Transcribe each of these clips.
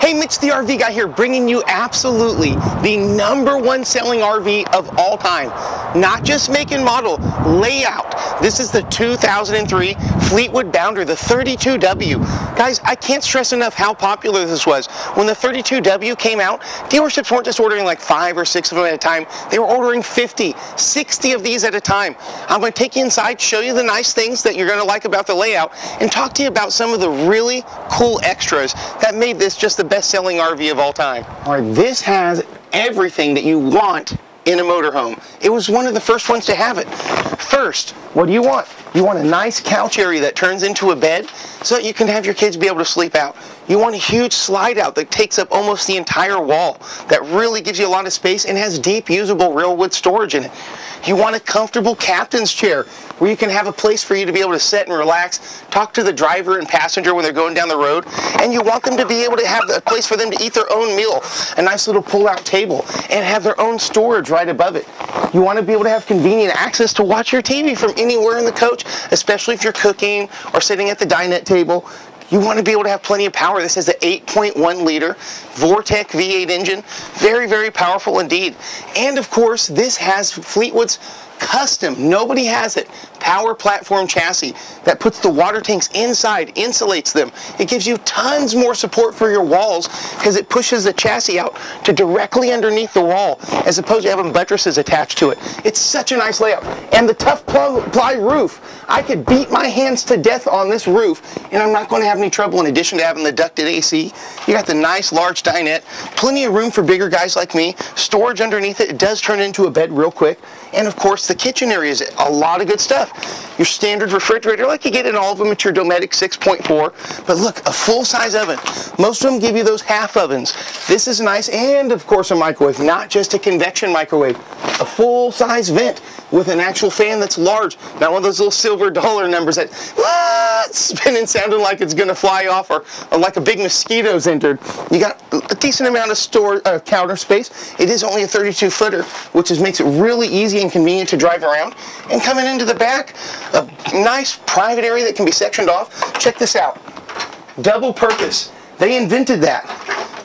Hey, Mitch the RV guy here, bringing you absolutely the #1 selling RV of all time. Not just make and model, layout. This is the 2003 Fleetwood Bounder, the 32W. Guys, I can't stress enough how popular this was. When the 32W came out, dealerships weren't just ordering like 5 or 6 of them at a time. They were ordering 50, 60 of these at a time. I'm going to take you inside, show you the nice things that you're going to like about the layout, and talk to you about some of the really cool extras that made this just the best-selling RV of all time. All right, this has everything that you want in a motorhome. It was one of the first ones to have it. First, what do you want? You want a nice couch area that turns into a bed so that you can have your kids be able to sleep out. You want a huge slide out that takes up almost the entire wall, that really gives you a lot of space and has deep usable real wood storage in it. You want a comfortable captain's chair where you can have a place for you to be able to sit and relax, talk to the driver and passenger when they're going down the road, and you want them to be able to have a place for them to eat their own meal, a nice little pull-out table, and have their own storage right above it. You want to be able to have convenient access to watch your TV from anywhere in the coach, especially if you're cooking or sitting at the dinette table. You want to be able to have plenty of power. This is an 8.1 liter Vortec V8 engine. Very, very powerful indeed. And of course, this has Fleetwood's custom, nobody has it, power platform chassis that puts the water tanks inside, insulates them. It gives you tons more support for your walls because it pushes the chassis out to directly underneath the wall as opposed to having buttresses attached to it. It's such a nice layout. And the tough ply roof, I could beat my hands to death on this roof and I'm not going to have any trouble. In addition to having the ducted AC, you got the nice large dinette, plenty of room for bigger guys like me, storage underneath it. It does turn into a bed real quick. And of course, the kitchen area is a lot of good stuff. Your standard refrigerator, like you get in all of them at your Dometic 6.4. But look, a full-size oven. Most of them give you those half ovens. This is nice. And of course, a microwave, not just a convection microwave. A full-size vent with an actual fan that's large. Not one of those little silver dollar numbers that spinning sounding like it's going to fly off or like a big mosquito's entered. You got a decent amount of counter space. It is only a 32-footer, which makes it really easy and convenient to drive around. And coming into the back, a nice private area that can be sectioned off. Check this out. Double purpose. They invented that.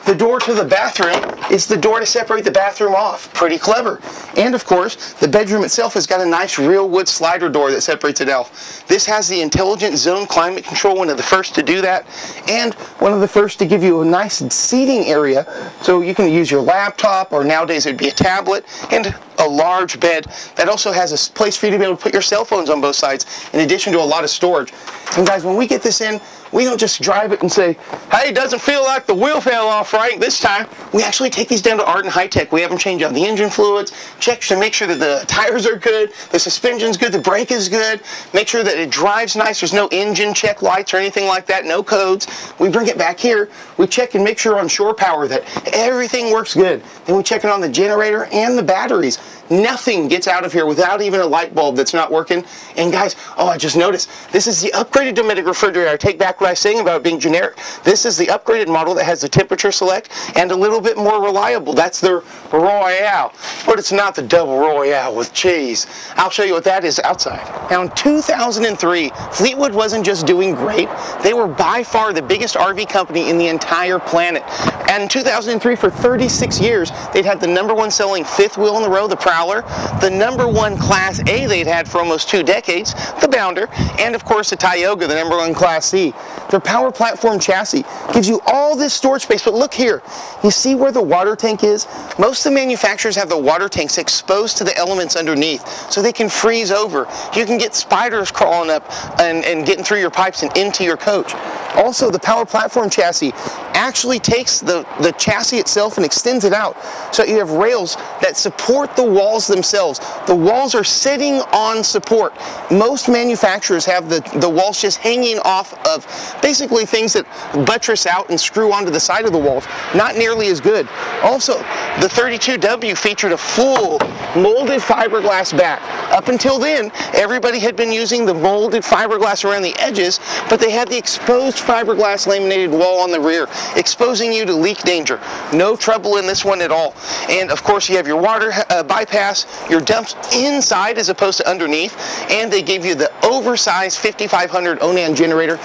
The door to the bathroom is the door to separate the bathroom off. Pretty clever. And of course, the bedroom itself has got a nice real wood slider door that separates it off. This has the intelligent zone climate control, one of the first to do that, and one of the first to give you a nice seating area so you can use your laptop, or nowadays it'd be a tablet, and a large bed that also has a place for you to be able to put your cell phones on both sides, in addition to a lot of storage. And guys, when we get this in, we don't just drive it and say, hey, it doesn't feel like the wheel fell off right this time. We actually take these down to Art and High Tech. We have them change out the engine fluids, check to make sure that the tires are good, the suspension's good, the brake is good, make sure that it drives nice, there's no engine check lights or anything like that, no codes. We bring it back here, we check and make sure on shore power that everything works good. Then we check it on the generator and the batteries. Nothing gets out of here without even a light bulb that's not working. And guys, oh, I just noticed, this is the upgraded Dometic refrigerator. I take back what I was saying about it being generic. This is the upgraded model that has the temperature select and a little bit more reliable. That's their Royale, but it's not the double Royale with cheese. I'll show you what that is outside. Now in 2003, Fleetwood wasn't just doing great, they were by far the biggest RV company in the entire planet. And in 2003, for 36 years, they'd had the #1 selling fifth wheel in the row, the Prowler, the #1 Class A they'd had for almost 2 decades, the Bounder, and of course the Tioga, the #1 Class C. Their power platform chassis gives you all this storage space, but look here, you see where the water tank is? Most of the manufacturers have the water tanks exposed to the elements underneath so they can freeze over. You can get spiders crawling up and getting through your pipes and into your coach. Also, the power platform chassis actually takes the chassis itself and extends it out so you have rails that support the walls themselves. The walls are sitting on support. Most manufacturers have the walls just hanging off of basically things that buttress out and screw onto the side of the walls. Not nearly as good. Also, the 32W featured a full molded fiberglass back. Up until then, everybody had been using the molded fiberglass around the edges, but they had the exposed fiberglass laminated wall on the rear, exposing you to leak danger. No trouble in this one at all. And of course you have your water bypass, your dumps inside as opposed to underneath, and they gave you the oversized 5500 Onan generator.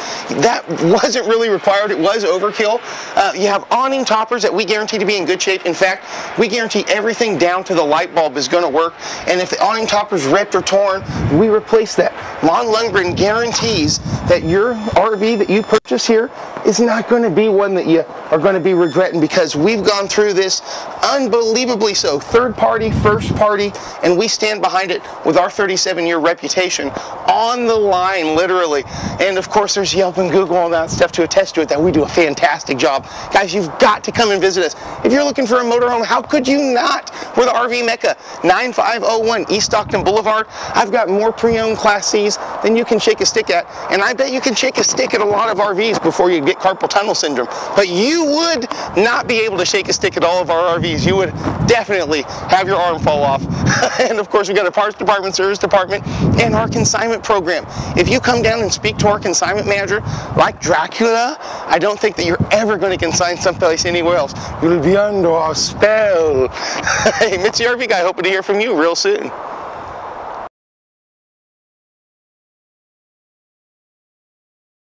That wasn't really required, it was overkill. You have awning toppers that we guarantee to be in good shape. In fact, we guarantee everything down to the light bulb is going to work, and if the awning topper's ripped or torn, we replace that. Lon Lundgren guarantees that your RV that you purchase here is not going to be one that you are going to be regretting, because we've gone through this unbelievably so. Third party, first party, and we stand behind it with our 37-year reputation on the line, literally. And of course there's Yelp and Google and that stuff to attest to it, that we do a fantastic job. Guys, you've got to come and visit us. If you're looking for a motorhome, how could you not? We're the RV Mecca, 9501 East Stockton Boulevard. I've got more pre-owned Class C's than you can shake a stick at, and I bet you can shake a stick at a lot of RVs before you get carpal tunnel syndrome. But you would not be able to shake a stick at all of our RVs. You would definitely have your arm fall off. And of course, we got a parts department, service department, and our consignment program. If you come down and speak to our consignment manager like Dracula, I don't think that you're ever going to consign someplace anywhere else. You'll be under our spell. Hey, Mitch the RV guy, hoping to hear from you real soon.